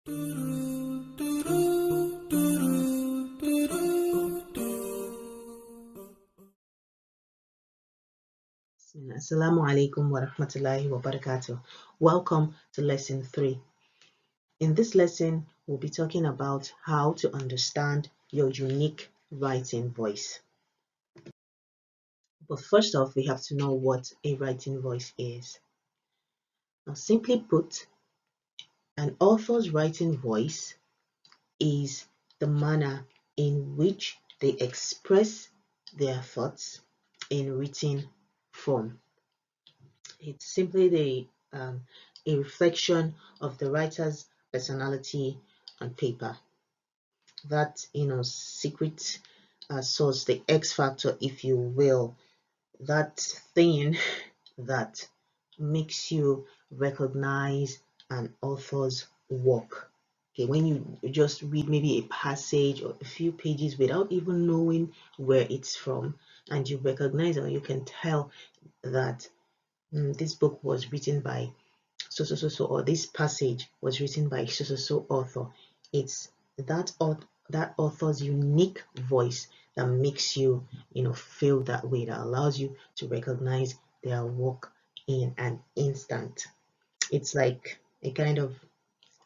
Assalamu alaikum wa rahmatullahi wa barakatuh. Welcome to lesson 3. In this lesson, we'll be talking about how to understand your unique writing voice. But first off, we have to know what a writing voice is. Now, simply put, an author's writing voice is the manner in which they express their thoughts in written form. It's simply a reflection of the writer's personality on paper. That secret sauce, the X factor, if you will, that thing that makes you recognize an author's work. Okay, when you just read maybe a passage or a few pages without even knowing where it's from, and you recognize or you can tell that this book was written by so, or this passage was written by so author. It's that author's unique voice that makes you feel that way, that allows you to recognize their work in an instant. It's like a kind of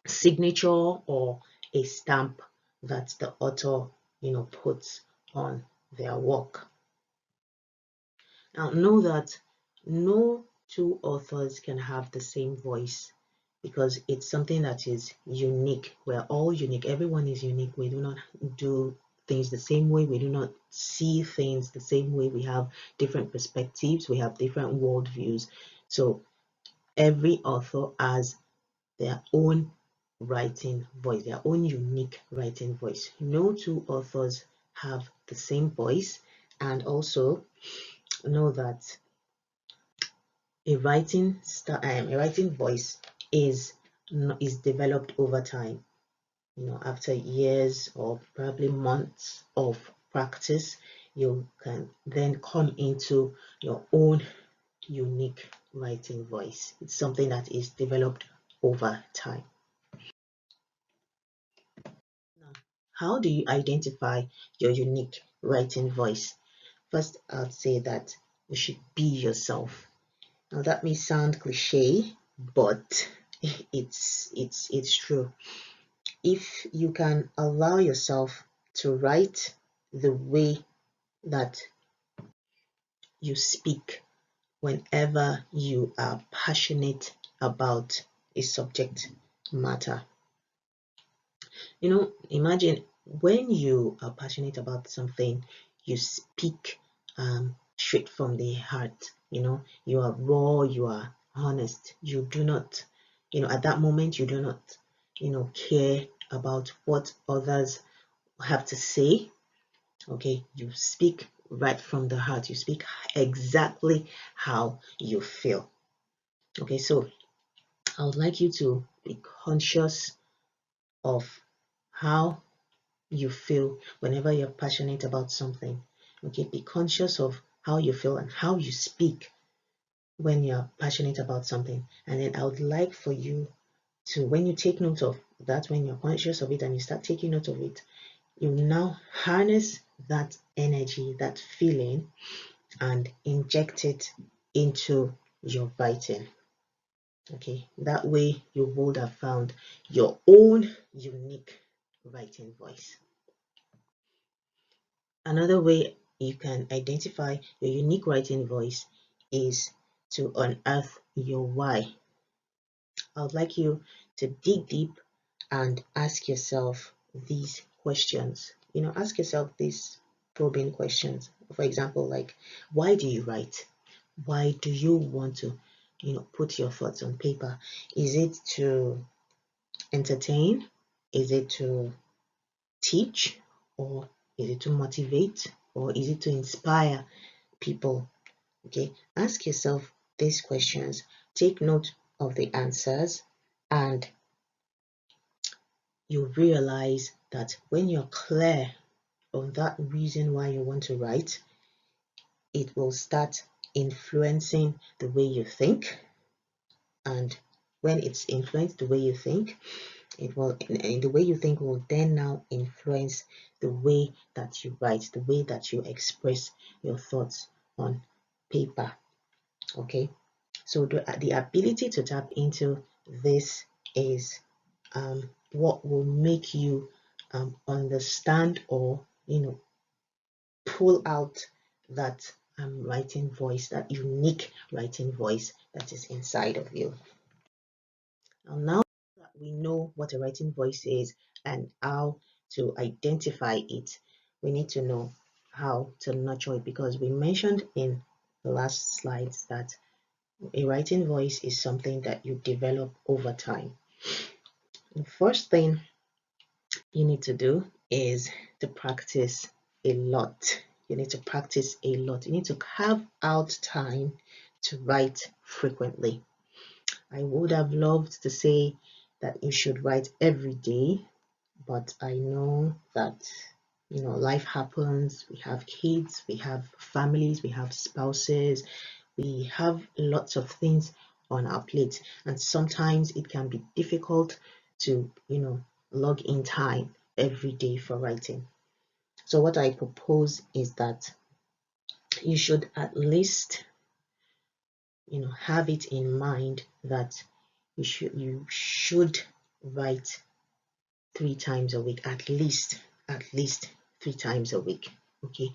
signature or a stamp that the author puts on their work. Now know that no two authors can have the same voice, because it's something that is unique. We're all unique. Everyone is unique. We do not do things the same way. We do not see things the same way. We have different perspectives. We have different worldviews. So every author has their own writing voice, their own unique writing voice. No two authors have the same voice. And also know that a writing voice is developed over time. After years or probably months of practice, you can then come into your own unique writing voice. It's something that is developed over time. Now, how do you identify your unique writing voice? First, I'd say that you should be yourself. Now that may sound cliche, but it's true. If you can allow yourself to write the way that you speak whenever you are passionate about a subject matter. Imagine when you are passionate about something, you speak straight from the heart. You are raw, you are honest. You do not, at that moment, you do not, care about what others have to say. Okay, you speak right from the heart. You speak exactly how you feel. Okay, so I would like you to be conscious of how you feel whenever you're passionate about something. Okay, be conscious of how you feel and how you speak when you're passionate about something. And then I would like for you to, when you take note of that, when you're conscious of it and you start taking note of it, you now harness that energy, that feeling, and inject it into your writing. Okay, that way you would have found your own unique writing voice. Another way you can identify your unique writing voice is to unearth your why. I would like you to dig deep and ask yourself these questions. Ask yourself these probing questions. For example, like, why do you write? Why do you want to, put your thoughts on paper? Is it to entertain? Is it to teach? Or is it to motivate? Or is it to inspire people? Okay, ask yourself these questions. Take note of the answers, and you realize that when you're clear on that reason why you want to write, it will start influencing the way you think. And when it's influenced the way you think, It will, in the way you think, will then now influence the way that you write, the way that you express your thoughts on paper. Okay, so the ability to tap into this is what will make you understand, or pull out that writing voice, that unique writing voice that is inside of you. Now that we know what a writing voice is and how to identify it, we need to know how to nurture it, because we mentioned in the last slides that a writing voice is something that you develop over time. The first thing you need to do is to practice a lot. You need to practice a lot. You need to carve out time to write frequently. I would have loved to say that you should write every day, but I know that life happens. We have kids, we have families, we have spouses, we have lots of things on our plate, and sometimes it can be difficult to log in time every day for writing. So what I propose is that you should at least have it in mind that you should write 3 times a week, at least 3 times a week. Okay,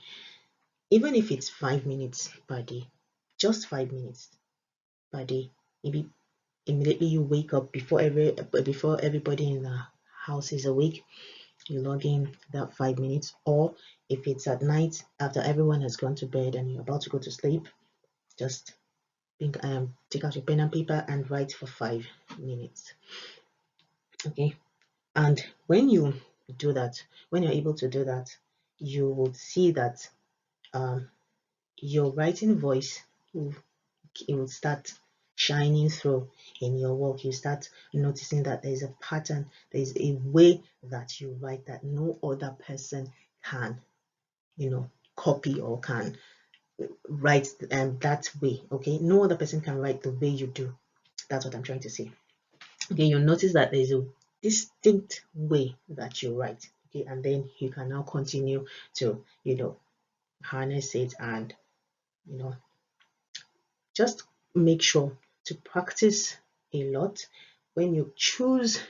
even if it's 5 minutes per day, just 5 minutes per day. Maybe immediately you wake up, before everybody in the house is awake, you log in that 5 minutes. Or if it's at night after everyone has gone to bed and you're about to go to sleep, just take out your pen and paper and write for 5 minutes. Okay, and when you do that, when you're able to do that, you will see that your writing voice will start shining through in your work. You start noticing that there's a pattern, there's a way that you write that no other person can copy or can write that way. Okay, no other person can write the way you do. That's what I'm trying to say. Okay, you'll notice that there's a distinct way that you write. Okay, and then you can now continue to harness it, and just make sure to practice a lot. When you choose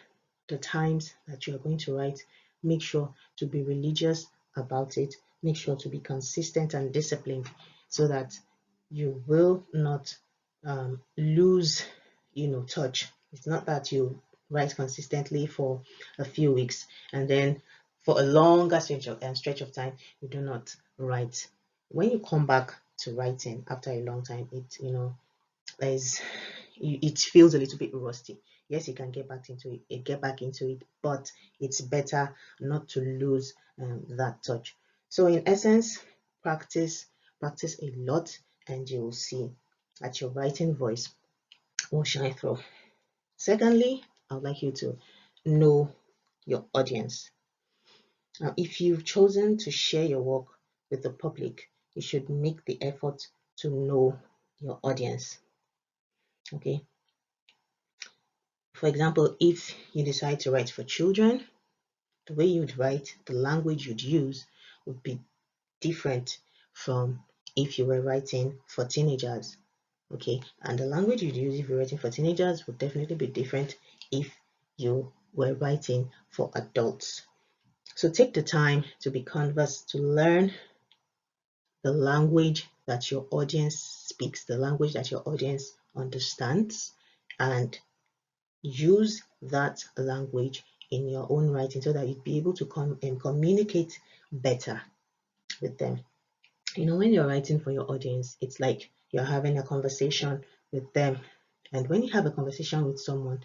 the times that you are going to write, make sure to be religious about it. Make sure to be consistent and disciplined, so that you will not lose touch. It's not that you write consistently for a few weeks and then for a longer stretch of time you do not write. When you come back to writing after a long time, it feels a little bit rusty. Yes, you can get back into it, but it's better not to lose that touch. So in essence, practice a lot, and you will see that your writing voice will shine through. Secondly, I would like you to know your audience. Now, if you've chosen to share your work with the public, you should make the effort to know your audience. Okay. For example, if you decide to write for children, the way you'd write, the language you'd use would be different from if you were writing for teenagers. Okay, and the language you'd use if you're writing for teenagers would definitely be different if you were writing for adults. So take the time to be conversed, to learn the language that your audience speaks, the language that your audience understands, and use that language in your own writing so that you'd be able to come and communicate better with them. When you're writing for your audience, it's like you're having a conversation with them. And when you have a conversation with someone,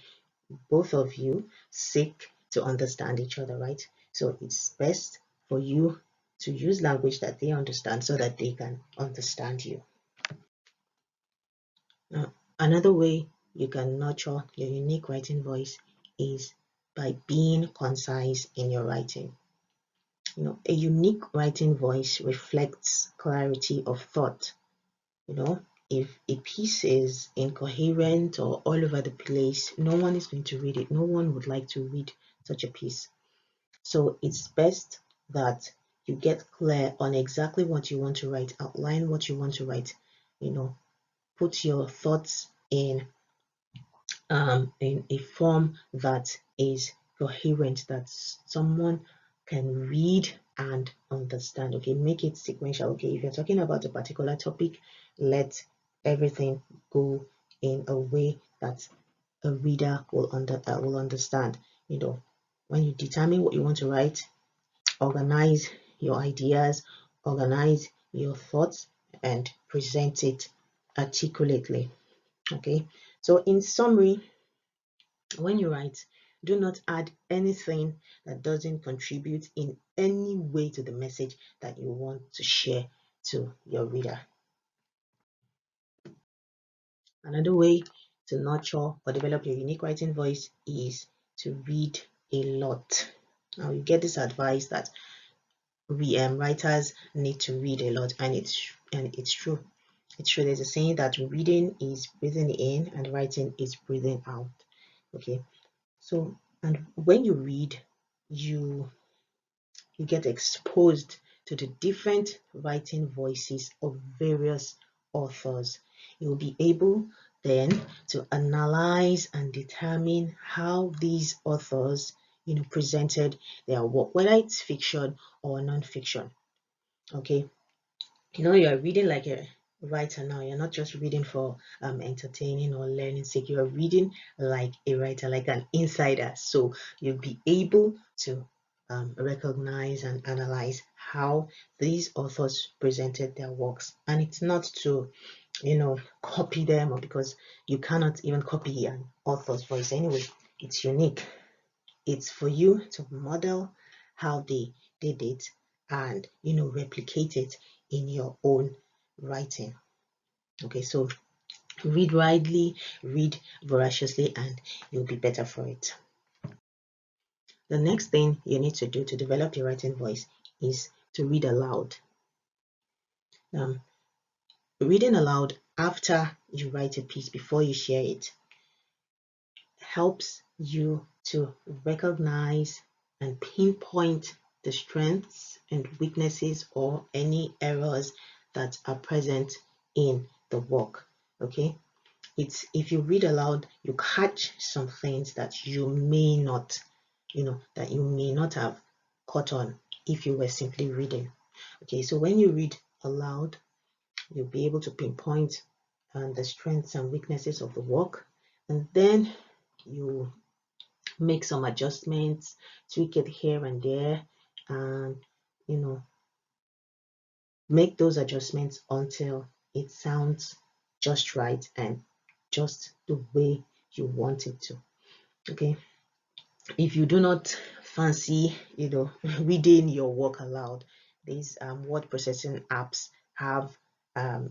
both of you seek to understand each other, right? So it's best for you to use language that they understand so that they can understand you. Now, another way you can nurture your unique writing voice is by being concise in your writing. A unique writing voice reflects clarity of thought. if a piece is incoherent or all over the place, no one is going to read it. No one would like to read such a piece. So it's best that you get clear on exactly what you want to write, outline what you want to write, put your thoughts in a form that is coherent, that someone can read and understand. Okay, make it sequential. Okay, if you're talking about a particular topic, let everything go in a way that a reader will understand. When you determine what you want to write, organize your ideas, organize your thoughts, and present it articulately. Okay, so in summary, when you write, do not add anything that doesn't contribute in any way to the message that you want to share to your reader. Another way to nurture or develop your unique writing voice is to read a lot. Now you get this advice that writers need to read a lot, and it's true. It's true. There's a saying that reading is breathing in and writing is breathing out. Okay, so and when you read, you get exposed to the different writing voices of various authors. You'll be able then to analyze and determine how these authors presented their work, whether it's fiction or non-fiction. Okay, you're reading like a writer now. You're not just reading for entertaining or learning sake. You're reading like a writer, like an insider. So you'll be able to recognize and analyze how these authors presented their works. And it's not to copy them, or because you cannot even copy an author's voice anyway. It's unique. It's for you to model how they did it and replicate it in your own writing. Okay, so read widely, read voraciously, and you'll be better for it. The next thing you need to do to develop your writing voice is to read aloud. Reading aloud after you write a piece, before you share it, helps you to recognize and pinpoint the strengths and weaknesses or any errors that are present in the work. Okay, it's if you read aloud, you catch some things that you may not have caught on if you were simply reading. Okay, so when you read aloud, you'll be able to pinpoint the strengths and weaknesses of the work, and then you make some adjustments, tweak it here and there, and make those adjustments until it sounds just right and just the way you want it to. Okay, if you do not fancy reading your work aloud, these word processing apps have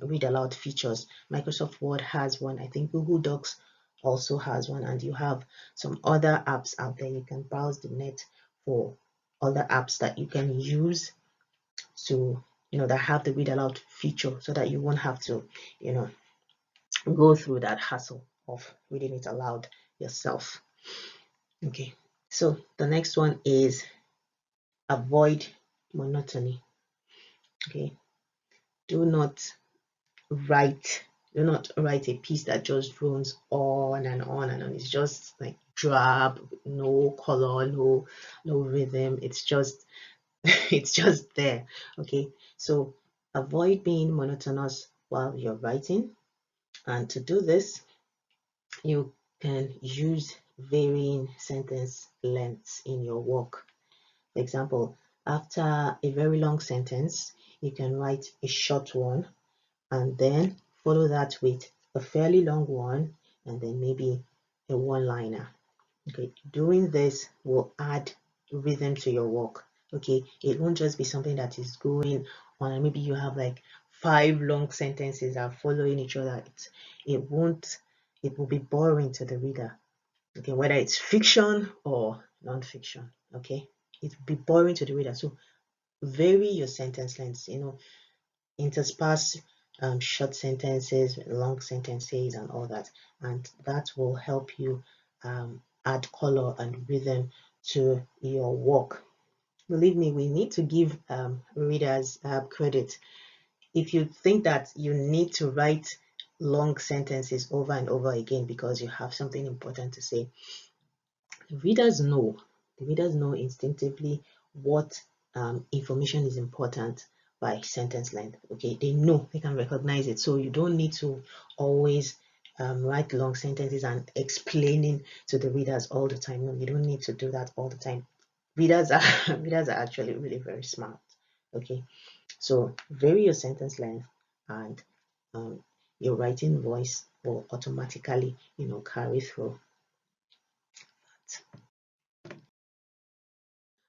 read aloud features. Microsoft Word has one, I think Google Docs also has one, and you have some other apps out there. You can browse the net for other apps that you can use to that have the read aloud feature, so that you won't have to go through that hassle of reading it aloud yourself. Okay, so the next one is avoid monotony. Okay, do not write a piece that just drones on and on and on. It's just like drab, no color, no rhythm. It's just it's just there. Okay, so avoid being monotonous while you're writing, and to do this, you can use varying sentence lengths in your work. For example, after a very long sentence, you can write a short one and then follow that with a fairly long one and then maybe a one-liner. Okay, doing this will add rhythm to your work. Okay, it won't just be something that is going on and maybe you have like 5 long sentences that are following each other. It will be boring to the reader. Okay, whether it's fiction or non-fiction. Okay, it will be boring to the reader. So vary your sentence lengths, intersperse short sentences, long sentences, and all that. And that will help you add color and rhythm to your work. Believe me, we need to give readers credit. If you think that you need to write long sentences over and over again because you have something important to say, the readers know instinctively what information is important by sentence length. Okay, they know, they can recognize it. So you don't need to always write long sentences and explaining to the readers all the time. No, you don't need to do that all the time. Readers are readers are actually really very smart. Okay, so vary your sentence length, and um, your writing voice will automatically, carry through.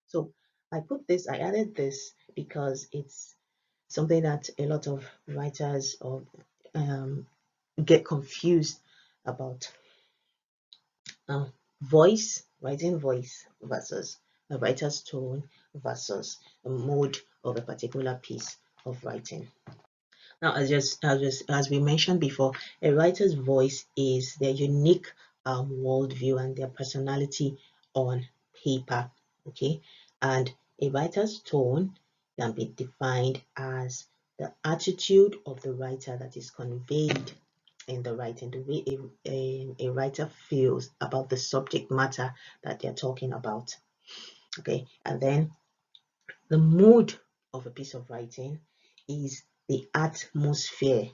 So I added this because it's something that a lot of writers or get confused about. Writing voice versus a writer's tone versus a mode of a particular piece of writing. Now, as we mentioned before, a writer's voice is their unique worldview and their personality on paper. Okay, and a writer's tone can be defined as the attitude of the writer that is conveyed in the writing, the way a writer feels about the subject matter that they're talking about. Okay, and then the mood of a piece of writing is the atmosphere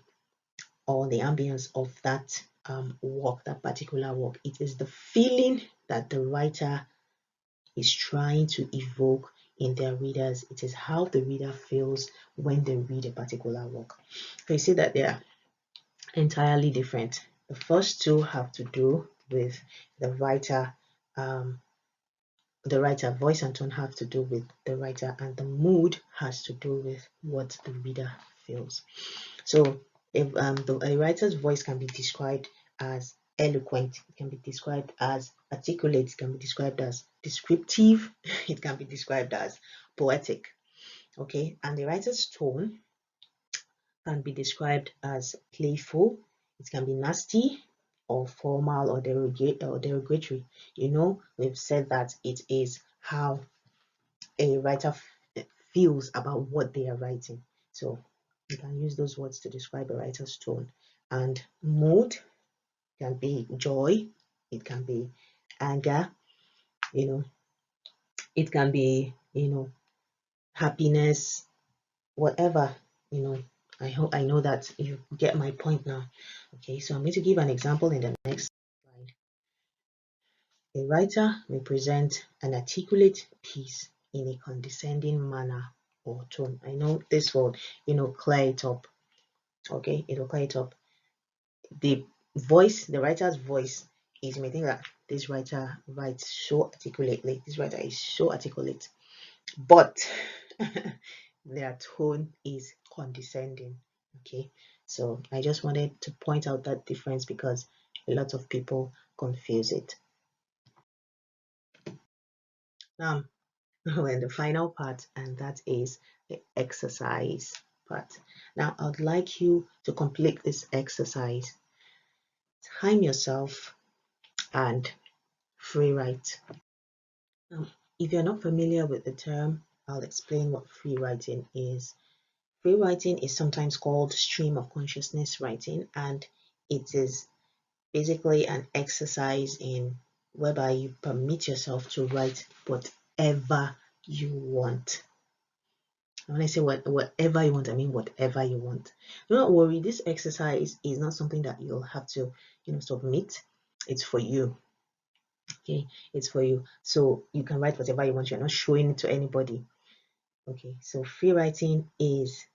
or the ambience of that work, that particular work. It is the feeling that the writer is trying to evoke in their readers. It is how the reader feels when they read a particular work. So you see that they are entirely different. The first two have to do with the writer. The writer voice and tone have to do with the writer, and the mood has to do with what the reader feels. So if a writer's voice can be described as eloquent, it can be described as articulate, it can be described as descriptive, it can be described as poetic. Okay, and the writer's tone can be described as playful, it can be nasty or formal or derogatory. We've said that it is how a writer feels about what they are writing. So you can use those words to describe a writer's tone. And mood can be joy, it can be anger, you know, it can be, happiness, whatever, you know. I know that you get my point now. Okay, so I'm going to give an example in the next slide. A writer may present an articulate piece in a condescending manner or tone. I know this will, clear it up. Okay, it will clear it up. The the writer's voice is, you may think that this writer writes so articulately. This writer is so articulate, but their tone is condescending. Okay, so I just wanted to point out that difference because a lot of people confuse it. Now, we're in the final part, and that is the exercise part. Now, I'd like you to complete this exercise. Time yourself and free write. Now, if you're not familiar with the term, I'll explain what free writing is. Free writing is sometimes called stream of consciousness writing, and it is basically an exercise in whereby you permit yourself to write whatever you want. When I say whatever you want, I mean whatever you want. Do not worry, this exercise is not something that you'll have to, submit. It's for you. Okay, it's for you. So you can write whatever you want. You're not showing it to anybody. Okay, so free writing is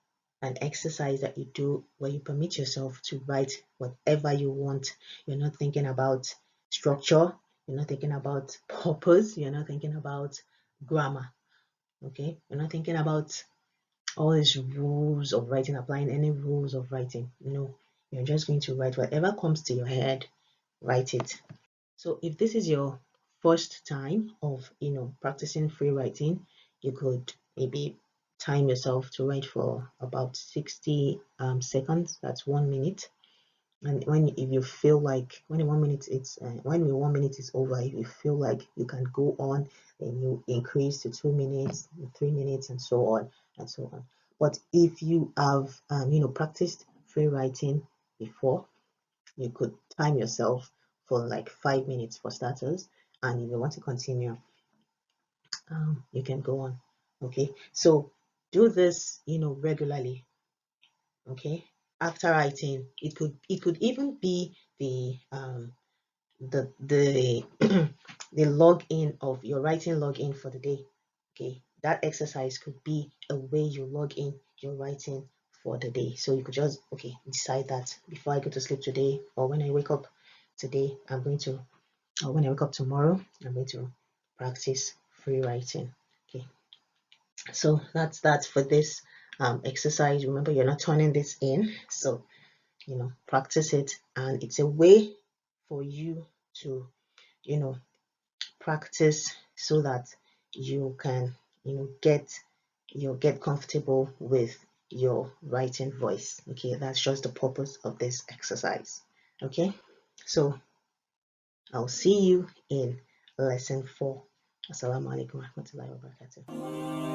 an exercise that you do where you permit yourself to write whatever you want. You're not thinking about structure, you're not thinking about purpose, you're not thinking about grammar. Okay, you're not thinking about all these rules of writing, applying any rules of writing. No, you're just going to write whatever comes to your head, write it. So if this is your first time of practicing free writing, you could maybe time yourself to write for about 60 seconds. That's 1 minute. And if you feel like when 1 minute when the 1 minute is over, if you feel like you can go on, then you increase to 2 minutes, 3 minutes, and so on and so on. But if you have practiced free writing before, you could time yourself for like 5 minutes for starters, and if you want to continue, you can go on. Okay, so do this regularly. Okay, after writing, it could even be the the login of your writing login for the day. Okay, that exercise could be a way you log in your writing for the day. So you could just decide that before I go to sleep today, or when I wake up today, or when I wake up tomorrow, I'm going to practice free writing. Okay, so that's for this exercise. Remember, you're not turning this in, so practice it, and it's a way for you to practice so that you can get comfortable with your writing voice. Okay, that's just the purpose of this exercise. Okay, so I'll see you in lesson 4. Assalamu alaikum warahmatullahi wabarakatuh.